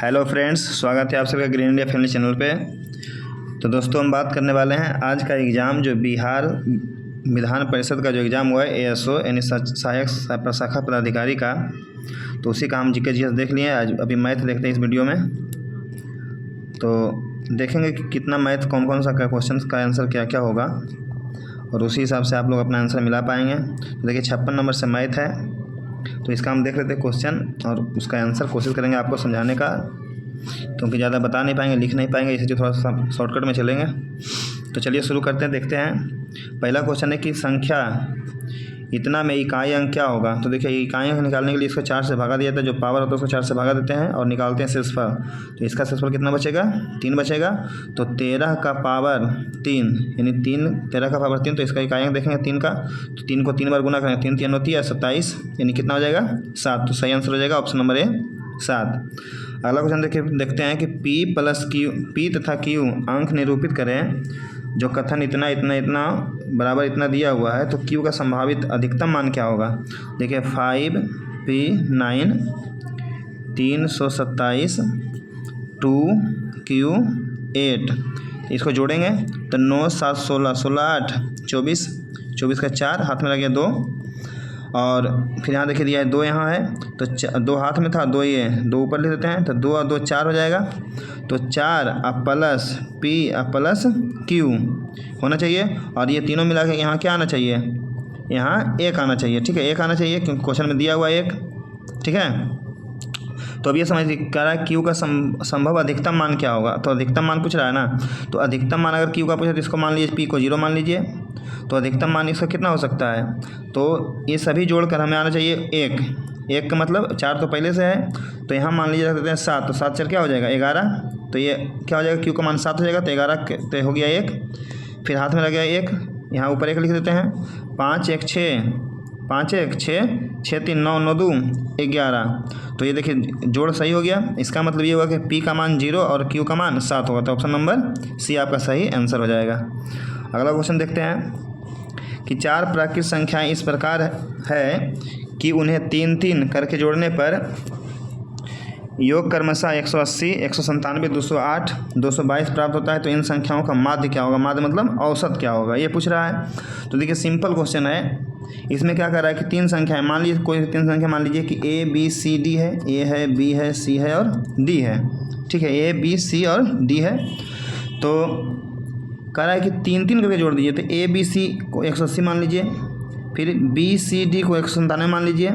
Hello friends, स्वागत है आप सबका ग्रीन इंडिया फैमिली चैनल पे। तो दोस्तों, हम बात करने वाले हैं आज का एग्ज़ाम जो बिहार विधान परिषद का जो एग्ज़ाम हुआ है एएसओ यानी सहायक प्रशाखा पदाधिकारी का, तो उसी का हम जीके जीएस देख लिए। आज अभी मैथ देखते हैं इस वीडियो में। तो देखेंगे कि कितना मैथ कौन कौन सा क्वेश्चन का आंसर क्या क्या होगा और उसी हिसाब से आप लोग अपना आंसर मिला पाएंगे। तो देखिए 56 नंबर से मैथ है, तो इसका हम देख लेते हैं क्वेश्चन और उसका आंसर कोशिश करेंगे आपको समझाने का, क्योंकि ज़्यादा बता नहीं पाएंगे, लिख नहीं पाएंगे, इसलिए थोड़ा सा शॉर्टकट में चलेंगे। तो चलिए शुरू करते हैं, देखते हैं। पहला क्वेश्चन है कि संख्या इतना में इकाई अंक क्या होगा। तो देखिए इकाई अंक निकालने के लिए इसको 4 से भागा दिया जाता है, जो पावर होता है उसको 4 से भागा देते हैं और निकालते हैं शेषफल। तो इसका शेषफल कितना बचेगा, 3 बचेगा। तो 13 का पावर 3 यानी 13 का पावर 3, तो इसका इकाई अंक देखेंगे 3 का। तो 3 को 3 बार गुना करेंगे, 3 3 होती है 27, यानी कितना हो जाएगा 7। तो सही आंसर हो जाएगा ऑप्शन नंबर ए 7। अगला क्वेश्चन देखते हैं कि पी तथा क्यू अंक निरूपित करें। जो कथन इतना इतना इतना बराबर इतना दिया हुआ है, तो क्यू का संभावित अधिकतम मान क्या होगा। देखिए 5p9 327 2q8, इसको जोड़ेंगे तो 9 7 16 16 8 24 24 का 4 हाथ में लग गया 2, और फिर यहाँ देखिए दिया है 2 यहाँ है, तो 2 हाथ में था, 2 ये 2 ऊपर लिख देते हैं, तो 2 और 2 4 हो जाएगा। तो 4 अब प्लस पी अब प्लस क्यू होना चाहिए, और ये तीनों मिला के यहाँ क्या आना चाहिए, यहाँ 1 आना चाहिए। ठीक है, 1 आना चाहिए क्योंकि क्वेश्चन में दिया हुआ 1। ठीक है, तो अब ये समझ कह रहा है क्यू का संभव अधिकतम मान क्या होगा। तो अधिकतम मान पूछ रहा है ना, तो अधिकतम मान अगर क्यू का पूछे तो इसको मान लीजिए, पी को 0 मान लीजिए, तो अधिकतम मान इसका कितना हो सकता है। तो ये सभी जोड़कर हमें आना चाहिए 1 का मतलब 4 तो पहले से है, तो यहाँ मान लीजिए रख देते हैं 7, तो 7 4 क्या हो जाएगा 11। तो ये क्या हो जाएगा, क्यू का मान 7 हो जाएगा, तो 11 तो हो गया 1। फिर हाथ में लग गया 1, यहाँ ऊपर 1 लिख देते हैं। 5 1 6 5 1 6 6 3 9 9 2 11। तो ये देखिए जोड़ सही हो गया। इसका मतलब ये हुआ कि पी का मान 0 और क्यू का मान 7 होगा, तो ऑप्शन नंबर सी आपका सही आंसर हो जाएगा। अगला क्वेश्चन देखते हैं कि 4 प्राकृत संख्याएं इस प्रकार है कि उन्हें 3 3 करके जोड़ने पर योग क्रमशः 180 197 208 222 प्राप्त होता है। तो इन संख्याओं का माध्य क्या होगा, माध्य मतलब औसत क्या होगा, ये पूछ रहा है। तो देखिए सिंपल क्वेश्चन है। इसमें क्या कर रहा है कि 3 संख्याएं मान लीजिए, कोई 3 संख्या मान लीजिए कि ए बी सी डी है, ए है बी है सी है और डी है। ठीक है, ए बी सी और डी है। तो कह रहा है कि 3 3 करके जोड़ दीजिए, तो ए बी सी को 180 मान लीजिए, फिर बी सी डी को 197 मान लीजिए,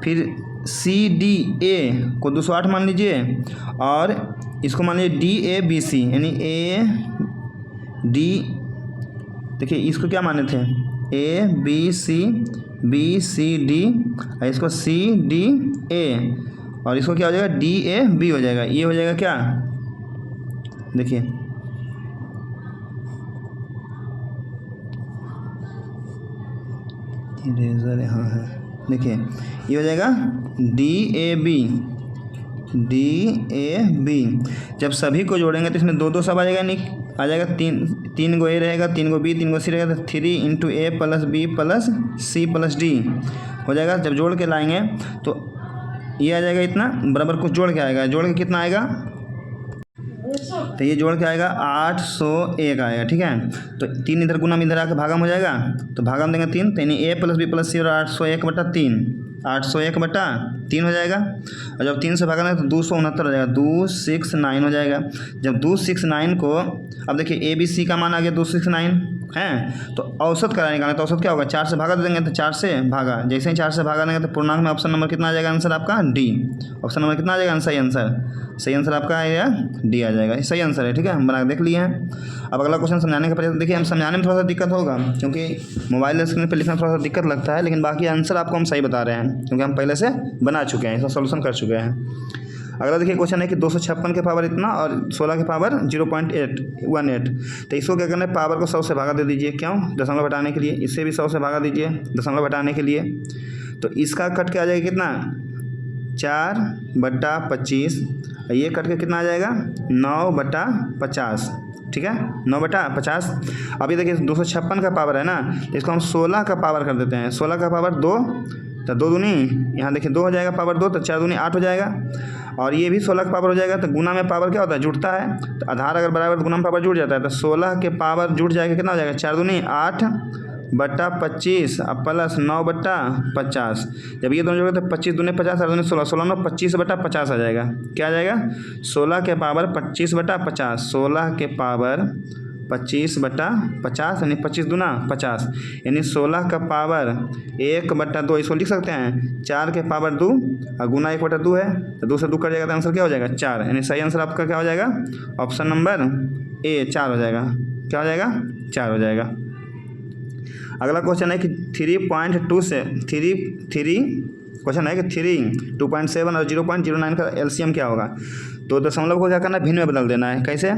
फिर सी डी ए को 208 मान लीजिए, और इसको मान लीजिए डी ए बी सी यानी ए डी, देखिए इसको क्या माने थे, ए बी सी डी, इसको सी डी ए, और इसको क्या हो जाएगा डी ए बी हो जाएगा। ये हो जाएगा क्या, देखिए इरेजर यहाँ है, देखिए ये हो जाएगा डी ए बी। जब सभी को जोड़ेंगे तो इसमें 2 2 सब आ जाएगा, नहीं आ जाएगा 3 गो ए रहेगा, 3 गो बी, 3 गो सी रहेगा, तो 3 × A plus B plus C plus D हो जाएगा। जब जोड़ के लाएंगे तो ये आ जाएगा इतना, बराबर कुछ जोड़ के आएगा, जोड़ के कितना आएगा, तो ये जोड़ के आएगा 801 आएगा। ठीक है, तो 3 इधर गुना में इधर आकर भागम हो जाएगा, तो भागम देंगे 3, तो यानी ए प्लस बी प्लस सी और 801/3 801/3 हो जाएगा। और जब 3 से भागेंगे तो 269 हो जाएगा, 269 हो जाएगा। जब 269 को, अब देखिए ए बी सी का मान आ गया 269 है, तो औसत कराने का, तो औसत क्या होगा, 4 से भागा दे देंगे, तो 4 से भागा, जैसे ही 4 से भागा देंगे तो पूर्णांक में ऑप्शन नंबर कितना आ जाएगा आंसर आपका डी। ऑप्शन नंबर कितना आ जाएगा सही आंसर आपका आएगा डी आ जाएगा, सही आंसर है। ठीक है, हम बना देख लिए हैं। अब अगला क्वेश्चन समझाने का प्रयास, देखिए हम समझाने में थोड़ा सा दिक्कत होगा क्योंकि मोबाइल स्क्रीन पर लिखना थोड़ा सा दिक्कत लगता है, लेकिन बाकी आंसर आपको हम सही बता रहे हैं क्योंकि हम पहले से बना चुके हैं, इसका सोल्यूशन कर चुके हैं। अगला देखिए क्वेश्चन है कि 256 के पावर इतना और 16 के पावर 0.818, तो इसको क्या करना है, पावर को 100 से भागा दे दीजिए, क्यों, दशमलव घटाने के लिए। इससे भी 100 से भागा दीजिए दशमलव घटाने के लिए, तो इसका कट के आ जाएगा कितना 4/25, ये कट के कितना आ जाएगा 9/50। ठीक है, 9/50। अभी देखिए 256 का पावर है ना, इसको हम 16 का पावर कर देते हैं। 16 का पावर 2, तो 2 दूनी, यहाँ देखिए 2 हो जाएगा, पावर 2, तो 4 दूनी 8 हो जाएगा। और ये भी 16 का पावर हो जाएगा। तो गुना में पावर क्या होता है, जुड़ता है। तो आधार अगर बराबर तो गुना में पावर जुड़ जाता है। तो 16 के पावर जुड़ जाएगा, कितना हो जाएगा, 4 दूनी 8 बटा 25 अब प्लस 9 बटा 50। जब ये दोनों जोड़े तो 25 दूनी 50 और दूनी 16, 16 9 25 बटा 50 आ जाएगा। क्या आ जाएगा, 16 के पावर 25 बटा 50, 16 के पावर 25 बटा 50 यानी 25 दूना 50, यानी 16 का पावर 1 बटा 2, इसको लिख सकते हैं 4 के पावर 2 और गुना 1 बटा 2 है, तो 2 से 2 कट जाएगा तो आंसर क्या हो जाएगा, 4। यानी सही आंसर आपका क्या हो जाएगा, ऑप्शन नंबर ए 4 हो जाएगा। क्या हो जाएगा, 4 हो जाएगा। अगला क्वेश्चन है कि 3.2 से 3 क्वेश्चन है कि 3, 2.7 और 0.09 का एलसीएम क्या होगा। तो दशमलव को क्या करना है, भिन्न में बदल देना है। कैसे,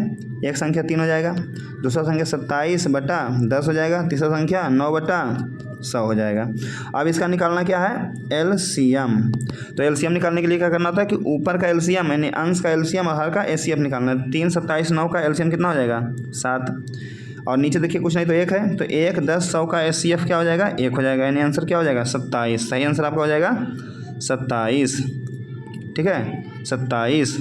एक संख्या 3 हो जाएगा, दूसरा संख्या 27 बटा 10 हो जाएगा, तीसरा संख्या 9 बटा 100 हो जाएगा। अब इसका निकालना क्या है, एलसीएम। तो एलसीएम निकालने के लिए क्या करना होता है कि ऊपर का एलसीएम यानी अंश का एलसीएम और हर का एचसीएफ निकालना है। 3, 27, 9 का एलसीएम कितना हो जाएगा, 7। और नीचे देखिए कुछ नहीं तो 1 है, तो 1, 10, 100 का एचसीएफ क्या हो जाएगा, 1 हो जाएगा। यानी आंसर क्या हो जाएगा, 27। सही आंसर आपका हो जाएगा 27। ठीक है, 27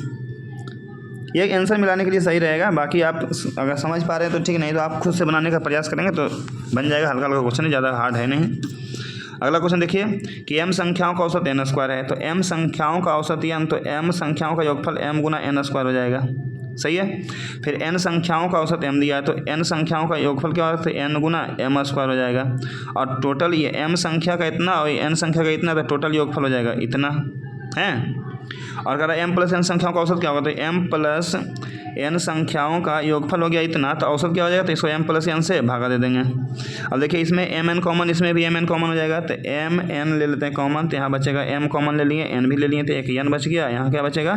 ये आंसर मिलाने के लिए सही रहेगा। बाकी आप अगर समझ पा रहे हैं तो ठीक, नहीं तो आप खुद से बनाने का प्रयास करेंगे तो बन जाएगा। हल्का हल्का क्वेश्चन है, ज़्यादा हार्ड है नहीं। अगला क्वेश्चन देखिए कि m संख्याओं का औसत n स्क्वायर है। तो m संख्याओं का औसत n, तो m संख्याओं का योगफल m गुना n स्क्वायर हो जाएगा। सही है। फिर n संख्याओं का औसत m दिया है, तो n संख्याओं का योगफल क्या होगा, तो n गुना m स्क्वायर हो जाएगा। और टोटल ये m संख्या का इतना और n संख्या का इतना, तो टोटल योगफल हो जाएगा इतना है। और अगर m प्लस n संख्याओं का औसत क्या होगा, तो m प्लस n संख्याओं का योगफल हो गया इतना, तो औसत क्या हो जाएगा, तो इसको m प्लस n से भागा दे देंगे। अब देखिए इसमें mn कॉमन, इसमें भी mn कॉमन हो जाएगा, तो mn ले लेते हैं कॉमन, तो यहाँ बचेगा m कॉमन ले लिए, n भी ले लिए, तो एक n बच गया। यहाँ क्या बचेगा,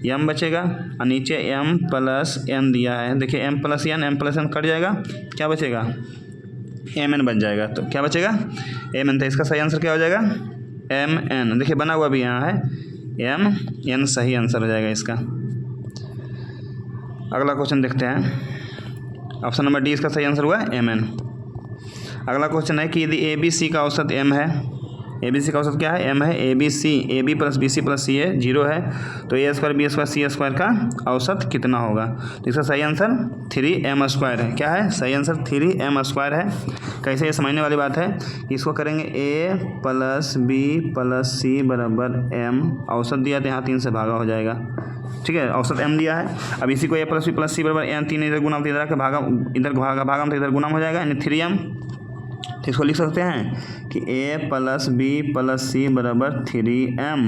m बचेगा और नीचे m प्लस n दिया है। देखिए m प्लस n कट जाएगा, क्या बचेगा, mn बच जाएगा। तो क्या बचेगा, mn। तो इसका सही आंसर क्या हो जाएगा, mn। देखिए बना हुआ भी यहाँ है mn, सही आंसर हो जाएगा इसका। अगला क्वेश्चन देखते हैं, ऑप्शन नंबर डी इसका सही आंसर हुआ mn। अगला क्वेश्चन है कि यदि ABC का औसत m है, ABC का औसत क्या है, m है, AB plus BC plus CA 0 है, तो A square B square C square का औसत कितना होगा। तो इसका सही आंसर 3m स्क्वायर है। क्या है, सही आंसर 3m स्क्वायर है। कैसे, ये समझने वाली बात है। इसको करेंगे A plus B plus C बराबर m, औसत दिया तो यहाँ 3 से भागा हो जाएगा। ठीक है, औसत m दिया है। अब इसी को A plus B plus C बराबर m, 3 इधर गुना, इधर के भागा, इधर भागा तो इधर गुना हो जाएगा, यानी 3m। तो इसको लिख सकते हैं कि A plus B plus C बराबर 3m।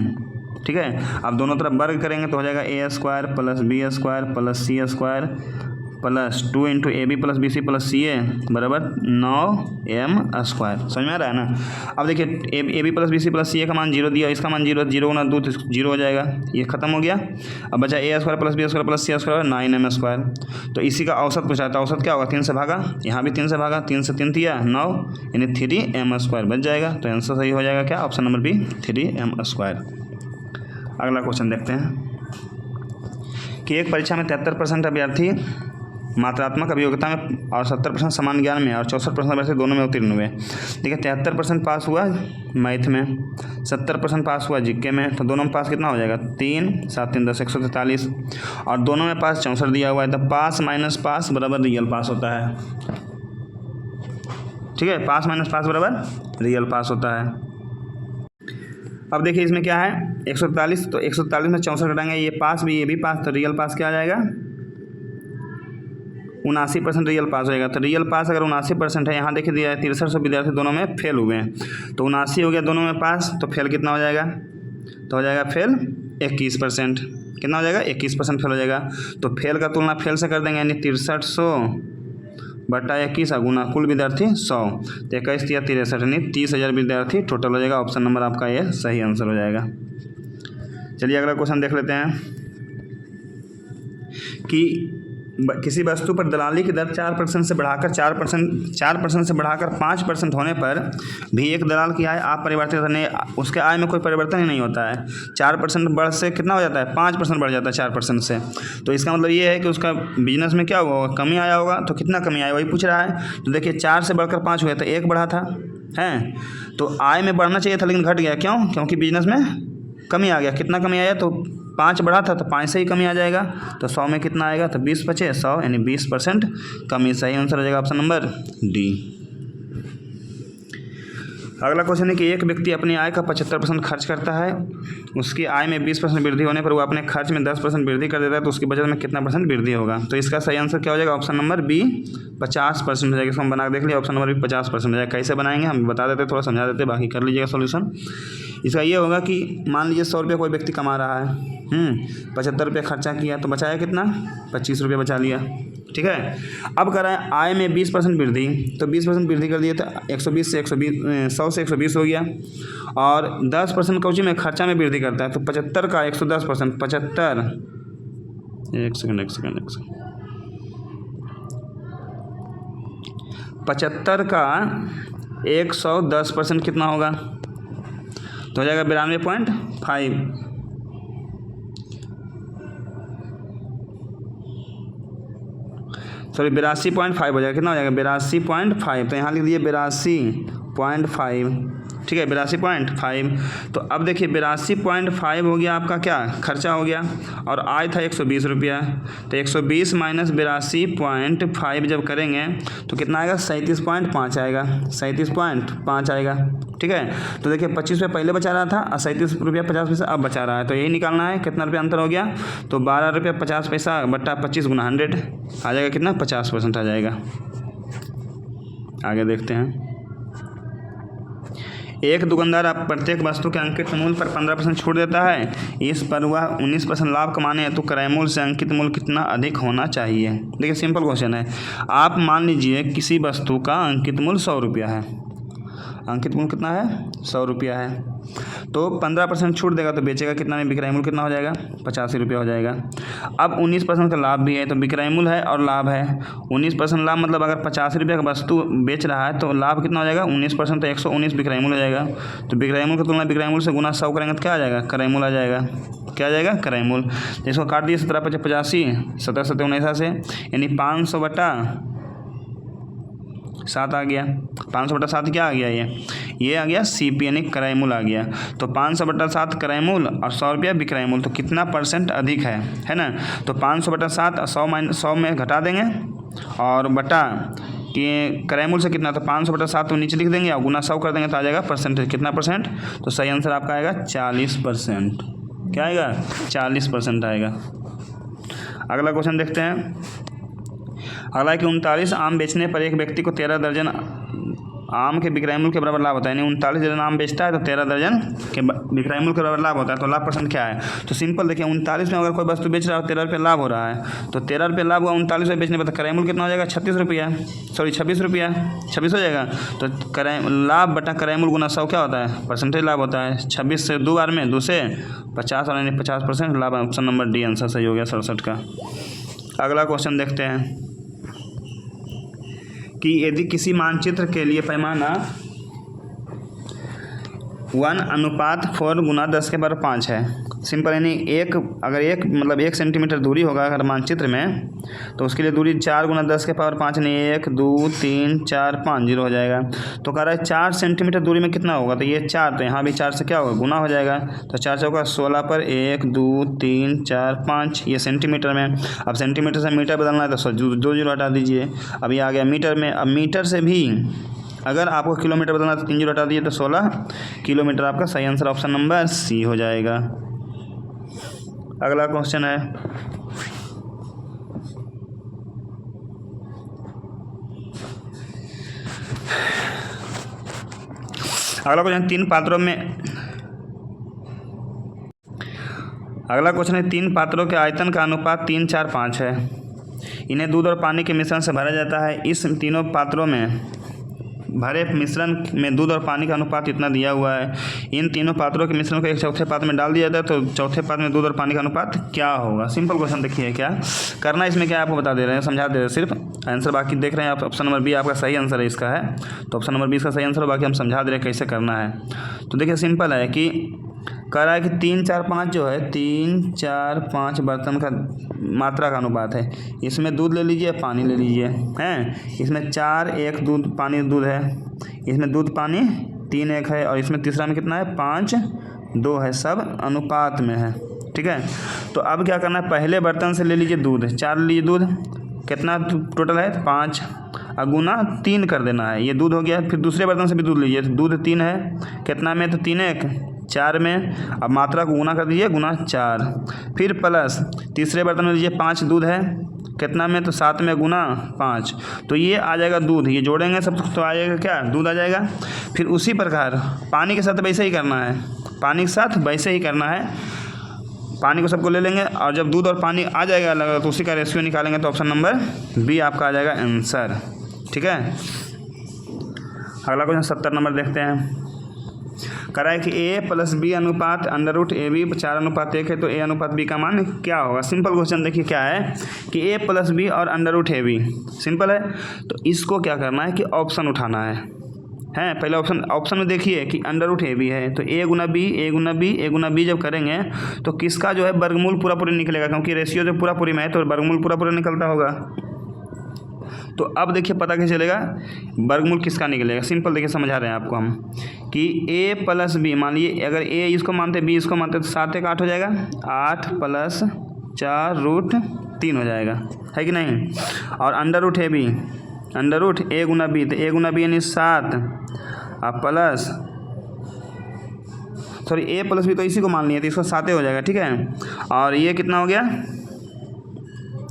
ठीक है, अब दोनों तरफ वर्ग करेंगे तो हो जाएगा A square plus B square plus C square plus 2 into AB plus BC plus CA बराबर 9m स्क्वायर। समझ में आ रहा है ना। अब देखिए AB plus BC plus CA का मान 0 दिया, इसका मान 0, 0 गुना 2 तो 0 हो जाएगा, ये खत्म हो गया। अब बचा A square plus B square plus C square 9m square. तो इसी का औसत पूछा था, औसत क्या होगा, 3 से भागा, यहाँ भी 3 से भागा, 3 से 3 दिया 9, यानी 3m स्क्वायर बच जाएगा। तो आंसर सही हो जाएगा क्या, option number B 3m square. अगला क्वेश्चन देखते हैं कि एक परीक्षा में 73% अभ्यर्थी मात्रात्मक अभियोग्यता में और 70% समान ज्ञान में और 64% अभ्यर्थी दोनों में उत्तीर्ण हुए। देखिए 73% पास हुआ मैथ में, 70% पास हुआ जीके में, तो दोनों में पास कितना हो जाएगा, 3, 7, 3, 10, 143। और दोनों में पास 64 दिया हुआ है, तो पास माइनस पास बराबर रियल पास होता है। ठीक है, पास माइनस पास बराबर रियल पास होता है। अब देखिए इसमें क्या है, 143, तो 143 में 64 घटाएंगे, ये पास भी ये भी पास, तो रियल पास क्या आ जाएगा, 79% रियल पास होएगा। तो रियल पास अगर 79% है, यहाँ देखिए दिया है 6300 विद्यार्थी दोनों में फेल हुए हैं, तो 79 हो गया दोनों में पास, तो फेल कितना हो जाएगा, तो हो जाएगा फेल 21%। कितना हो जाएगा, 21% फेल हो जाएगा। तो फेल का तुलना फेल से कर देंगे, यानी 6300 बटा 21 गुना कुल विद्यार्थी 100, तो 21 या 63, यानी 30,000 विद्यार्थी टोटल हो जाएगा। ऑप्शन नंबर आपका ये सही आंसर हो जाएगा। चलिए अगला क्वेश्चन देख लेते हैं कि किसी वस्तु पर दलाली की दर 4% से बढ़ाकर 4% से बढ़ाकर 5% होने पर भी एक दलाल की आय अपरिवर्तित रहने, उसके आय में कोई परिवर्तन ही नहीं होता है। 4% बढ़ से कितना हो जाता है, 5% बढ़ जाता है 4% से। तो इसका मतलब ये है कि उसका बिजनेस में क्या हुआ होगा, कमी आया होगा। तो कितना कमी आया वही पूछ रहा है। तो देखिए 4 से बढ़कर 5 हुआ, तो 1 बढ़ा था है, तो आय में बढ़ना चाहिए था लेकिन घट गया। क्यों, क्योंकि बिजनेस में कमी आ गया। कितना कमी आया, तो 5 बढ़ा था तो 5 से ही कमी आ जाएगा, तो 100 में कितना आएगा, तो 20 बचे 100 यानी 20% कमी। सही आंसर हो जाएगा ऑप्शन नंबर डी। अगला क्वेश्चन है कि एक व्यक्ति अपनी आय का 75% खर्च करता है, उसकी आय में 20% वृद्धि होने पर वो अपने खर्च में 10% वृद्धि कर देता है, तो उसकी बचत में कितना % वृद्धि होगा। तो इसका सही आंसर क्या हो जाएगा, ऑप्शन नंबर बी 50% हो जाएगा। इसको हम बना के देख लिया, ऑप्शन नंबर बी 50% हो जाएगा। कैसे बनाएंगे हम बता देते, थोड़ा समझा देते, बाकी कर लीजिएगा सोल्यूशन। इसका ये होगा कि मान लीजिए 100 रुपये कोई व्यक्ति कमा रहा है, 75 रुपये खर्चा किया, तो बचाया कितना, 25 रुपये बचा लिया, ठीक है। अब कर रहा है आय में 20% वृद्धि, तो 20% वृद्धि कर दिए तो 120 से 100 से 120 हो गया, और 10% कौची में खर्चा में वृद्धि करता है, तो 75 का 110%, 75 75 का 110% कितना होगा, तो हो जाएगा 92.5, सॉरी 82.5 हो जाएगा। कितना हो जाएगा, 82.5, तो यहाँ लिख दिए 82.5, ठीक है, 82.5। तो अब देखिए 82.5 हो गया आपका क्या, खर्चा हो गया, और आय था 120 रुपया, तो 120 माइनस 82.5 जब करेंगे तो कितना आएगा, 37.5 आएगा, 37.5 आएगा, ठीक है। तो देखिए 25 रुपये पहले बचा रहा था और 37 रुपया 50 पैसा अब बचा रहा है, तो यही निकालना है कितना रुपया अंतर हो गया, तो 12 रुपया 50 पैसा बट्टा 25 गुना 100 आ जाएगा, कितना 50% आ जाएगा। आगे देखते हैं। एक दुकानदार आप प्रत्येक वस्तु के अंकित मूल्य पर 15% छूट देता है, इस पर वह 19% लाभ कमाने हेतु क्रय मूल्य से अंकित मूल्य कितना अधिक होना चाहिए। देखिए सिंपल क्वेश्चन है, आप मान लीजिए किसी वस्तु का अंकित मूल्य 100 रुपया है, अंकित मूल्य कितना है, 100 रुपया है, तो 15% छूट देगा तो बेचेगा कितना में, विक्रय मूल्य कितना हो जाएगा, 85 रुपया हो जाएगा। अब 19% का लाभ भी है, तो विक्रय मूल्य है और लाभ है, 19% लाभ मतलब अगर 85 रुपये का वस्तु बेच रहा है तो लाभ कितना हो जाएगा, 19% तो 119 विक्रय मूल्य हो जाएगा। तो विक्रय मूल्य की तुलना विक्रय मूल्य से गुना 100 करेंगे तो क्या आ जाएगा, क्रय मूल्य आ जाएगा। क्या आ जाएगा, क्रय मूल्य। इसको काट दिए 17 × 85, 17 × 7 से, यानी 500 बटा 7 आ गया, 500 बटा 7 क्या आ गया, ये आ गया CP यानी क्रय मूल्य आ गया। तो 500 बटा 7 क्रय मूल्य और 100 रुपया विक्रय मूल्य, तो कितना % अधिक है ना। तो 500 बटा 7 100 में घटा देंगे और बटा कि क्रय मूल्य से कितना, तो 500 बटा 7 तो नीचे लिख देंगे और गुना 100 कर देंगे तो आ जाएगा परसेंटेज, कितना %, तो सही आंसर आपका आएगा 40%। क्या आएगा, 40% आएगा। अगला क्वेश्चन देखते हैं। अगला है कि 39 आम बेचने पर एक व्यक्ति को 13 दर्जन आम के विक्रय मूल्य के बराबर लाभ होता है, यानी 39 दर्जन आम बेचता है तो 13 दर्जन के विक्रय मूल्य के बराबर लाभ होता है, तो लाभ % क्या है। तो सिंपल देखिए 39 में अगर कोई वस्तु बेच रहा है 13 रुपये लाभ हो रहा है, तो 13 रुपये लाभ हुआ 39 रुपये बेचने पर, तो क्रय मूल्य कितना हो जाएगा, 36 रुपया, सॉरी 26 रुपया, 26 हो जाएगा। तो क्रय लाभ बटा क्रय मूल्य गुना 100 क्या होता है, % लाभ होता है। 26 से 2 बार में 2 से 50 और यानी 50% लाभ। ऑप्शन नंबर डी आंसर सही हो गया 67 का। अगला क्वेश्चन देखते हैं कि यदि किसी मानचित्र के लिए पैमाना 1:4 गुना 10 के बराबर 5 है, सिंपल, यानी अगर 1 सेंटीमीटर दूरी होगा अगर मानचित्र में, तो उसके लिए दूरी 4 गुना 10 के पावर 5 यानी 1 2 3 4 5 0 हो जाएगा। तो कह रहा है 4 सेंटीमीटर दूरी में कितना होगा, तो ये 4, तो यहाँ भी 4 से क्या होगा, गुना हो जाएगा, तो 4 से होगा 16 पर 1 2 3 4 5, ये सेंटीमीटर में। अब सेंटीमीटर से मीटर बदलना है तो 2 0 हटा दीजिए। अब ये आ गया मीटर में। अब मीटर से भी अगर आपको किलोमीटर बदलना है तो 3 0 हटा दीजिए, तो 16 किलोमीटर आपका सही आंसर ऑप्शन नंबर सी हो जाएगा। अगला क्वेश्चन है, अगला क्वेश्चन 3 पात्रों में, अगला क्वेश्चन है 3 पात्रों के आयतन का अनुपात 3 4 5 है। इन्हें दूध और पानी के मिश्रण से भरा जाता है। इस तीनों पात्रों में भरे मिश्रण में दूध और पानी का अनुपात इतना दिया हुआ है। इन तीनों पात्रों के मिश्रण को एक चौथे पात्र में डाल दिया जाता है, तो चौथे पात्र में दूध और पानी का अनुपात क्या होगा। सिंपल क्वेश्चन देखिए क्या करना है इसमें, क्या आपको बता दे रहे हैं, समझा दे रहे हैं सिर्फ, आंसर बाकी देख रहे हैं आप। ऑप्शन नंबर बी आपका सही आंसर है इसका है, तो ऑप्शन नंबर बी इसका सही आंसर है, बाकी हम समझा दे रहे हैं कैसे करना है। तो देखिए सिंपल है कि कह रहा है कि 3 4 5 जो है 3 4 5 बर्तन का मात्रा का अनुपात है। इसमें दूध ले लीजिए, पानी ले लीजिए, हैं, इसमें 4 1 दूध पानी दूध है, इसमें दूध पानी 3 1 है, और इसमें तीसरा में कितना है 5 2 है, सब अनुपात में है, ठीक है। तो अब क्या करना है, पहले बर्तन से ले लीजिए दूध, 4 ले लीजिए दूध, कितना टोटल है 5, गुना 3 कर देना है, ये दूध हो गया। फिर दूसरे बर्तन से भी दूध लीजिए, दूध 3 है, कितना में, तो 3 1 4 में, अब मात्रा को गुना कर दीजिए, गुना 4। फिर प्लस तीसरे बर्तन में लीजिए 5 दूध है, कितना में, तो 7 में, गुना 5, तो ये आ जाएगा दूध, ये जोड़ेंगे सब तो आ जाएगा क्या, दूध आ जाएगा। फिर उसी प्रकार पानी के साथ वैसे ही करना है, पानी के साथ वैसे ही करना है, पानी को सबको ले लेंगे और जब दूध और पानी आ जाएगा अलग अलग तो उसी का रेशियो निकालेंगे, तो ऑप्शन नंबर बी आपका आ जाएगा आंसर। ठीक है। अगला क्वेश्चन 70 नंबर देखते हैं। कह रहा है कि ए प्लस बी अनुपात अंडर रूट ए बी 4:1 है, तो ए अनुपात बी का मान क्या होगा। सिंपल क्वेश्चन देखिए क्या है कि ए प्लस बी और under root A B simple है, तो इसको क्या करना है कि ऑप्शन उठाना है पहले ऑप्शन में देखिए कि अंडर रूट ए बी है, तो ए गुना बी ए गुना बी ए गुना बी जब करेंगे तो किसका जो है वर्गमूल पूरा पूरी निकलेगा, क्योंकि रेशियो जो पूरा पूरी में है तो वर्गमूल पूरा पूरा निकलता होगा। तो अब देखिए पता कैसे चलेगा वर्गमूल किसका निकलेगा। सिंपल देखिए समझा रहे हैं आपको हम कि ए प्लस बी, मान लीजिए अगर ए इसको मानते बी इसको मानते तो 7 1 8 हो जाएगा, 8 + 4√3 हो जाएगा, है कि नहीं। और under root A B, under root A गुना बी, तो ए गुना बी यानी 7 और प्लस ए प्लस बी तो इसी को मान लिया तो इसको 7 हो जाएगा, ठीक है। और ये कितना हो गया,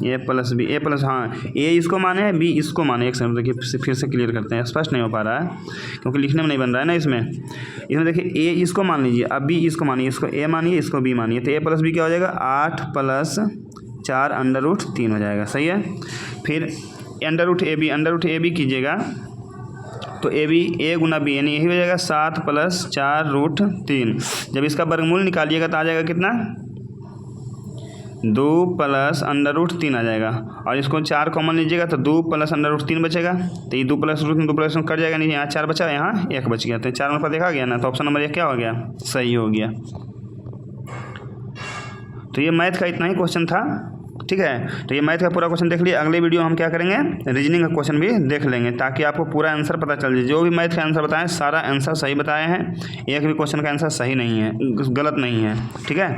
ए प्लस बी, ए प्लस, हाँ ए इसको माने बी इसको माने। एक सेकंड देखिए फिर से क्लियर करते हैं, स्पष्ट नहीं हो पा रहा है क्योंकि लिखने में नहीं बन रहा है ना इसमें देखिए ए इसको मान लीजिए, अब बी इसको मानिए, इसको ए मानिए इसको बी मानिए, तो ए प्लस बी क्या हो जाएगा 8 + 4√3 हो जाएगा, सही है। फिर अंडर रूट ए बी कीजिएगा तो ए बी ए गुना बी यानी यही हो जाएगा 7 + 4√3। जब इसका वर्गमूल निकालिएगा तो आ जाएगा कितना 2 + अंडर रूट 3 आ जाएगा, और इसको 4 कॉमन लीजिएगा तो 2 + अंडर रूट 3 बचेगा, तो ये 2 + रूट 2 + कट जाएगा, नहीं यहाँ 4 बचा, यहाँ 1 बच गया, तो 4 नंबर देखा गया ना, तो ऑप्शन नंबर 1 क्या हो गया, सही हो गया। तो ये मैथ का इतना ही क्वेश्चन था, ठीक है। तो ये मैथ का पूरा क्वेश्चन देख लिए, अगले वीडियो हम क्या करेंगे रीजनिंग का क्वेश्चन भी देख लेंगे ताकि आपको पूरा आंसर पता चल जाए। जो भी मैथ का आंसर बताएं सारा आंसर सही बताए हैं, एक भी क्वेश्चन का आंसर सही नहीं है, गलत नहीं है, ठीक है।